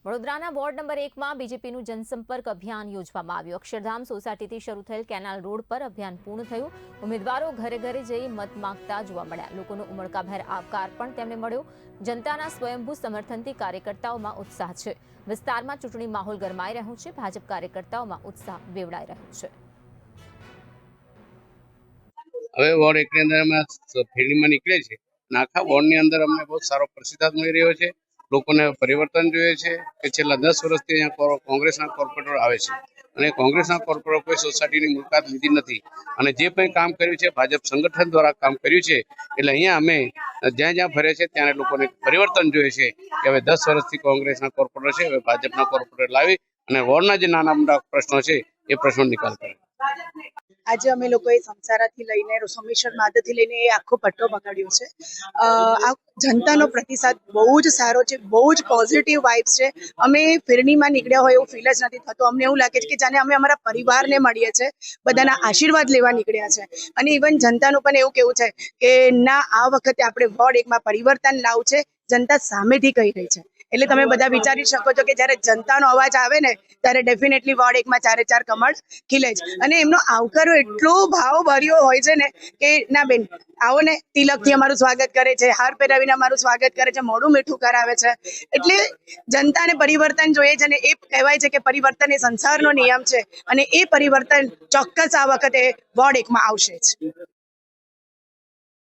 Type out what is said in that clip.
વડોદરાના ward number 1માં બીજેપીનું જનસંપર્ક અભિયાન યોજવામાં આવ્યું। અક્ષરધામ સોસાયટીથી શરૂ થયેલ કેનાલ રોડ પર અભિયાન પૂર્ણ થયું। ઉમેદવારો ઘરે ઘરે જઈ મત માંગતા જોવા મળ્યા। લોકોનો ઉમળકાભેર આવકાર પણ તેમને મળ્યો। જનતાના સ્વયંભૂ સમર્થનથી કાર્યકર્તાઓમાં ઉત્સાહ છે। વિસ્તારમાં ચૂંટણી માહોલ ગરમાઈ રહ્યો છે। ભાજપ કાર્યકર્તાઓમાં ઉત્સાહ વેવડાઈ રહ્યો છે। હવે વોર્ડ 1 ની અંદર અમે ફેરીમાં નીકળે છે અને આખા વોર્ડની અંદર અમને બહુ સારો પ્રતિસાદ મળી રહ્યો છે। લોકોને પરિવર્તન જોઈએ છે કે છેલ્લા 10 વર્ષથી અહીંયા કોંગ્રેસના કોર્પોરેટર આવે છે અને કોંગ્રેસના કોર્પોરેટર કોઈ સોસાયટીની મુલાકાત લીધી નથી અને જે કંઈ કામ કર્યું છે ભાજપ સંગઠન દ્વારા કામ કર્યું છે। એટલે અહીંયા અમે જ્યાં જ્યાં ફરે છે ત્યાં લોકોને પરિવર્તન જોઈએ છે કે હવે 10 વર્ષથી કોંગ્રેસના કોર્પોરેટર છે, હવે ભાજપના કોર્પોરેટર લાવી અને વોર્ડના જે નાના મોટા પ્રશ્નો છે એ પ્રશ્નો નિકાલ કરે। આજે અમે લોકોએ સમસારાથી લઈને સોમેશ્વર માધવથી લઈને એ આખો પટ્ટો પકડ્યો છે। આ જનતાનો પ્રતિસાદ બહુ જ સારો છે, બહુ જ પોઝિટિવ વાઇબ્સ છે। અમે ફેરણીમાં નીકળ્યા હોય એવું ફીલ જ નથી થતું। અમને એવું લાગે છે કે જાણે અમે અમારા પરિવારને મળીએ છીએ, બધાના આશીર્વાદ લેવા નીકળ્યા છે। અને ઇવન જનતાનું પણ એવું કેવું છે કે ના, આ વખતે આપણે વોર્ડ 1માં પરિવર્તન લાવવું છે, જનતા સામેથી કહી રહી છે। એટલે તમે બધા વિચારી શકો છો કે જ્યારે જનતાનો અવાજ આવે ને ત્યારે ડેફિનેટલી વોર્ડ 1માં ચારે ચાર કમળ ખીલે જ। અને એમનો આવકારો એટલો ભાવભર્યો હોય છે ને કે ના બેન આવો ને, તિલકથી અમારું સ્વાગત કરે છે, હાર પહેરાવીને અમારું સ્વાગત કરે છે, મોઢું મીઠું કરાવે છે। એટલે જનતાને પરિવર્તન જોઈએ છે અને એ કહેવાય છે કે પરિવર્તન એ સંસારનો નિયમ છે અને એ પરિવર્તન ચોક્કસ આ વખતે વોર્ડ 1માં આવશે જ।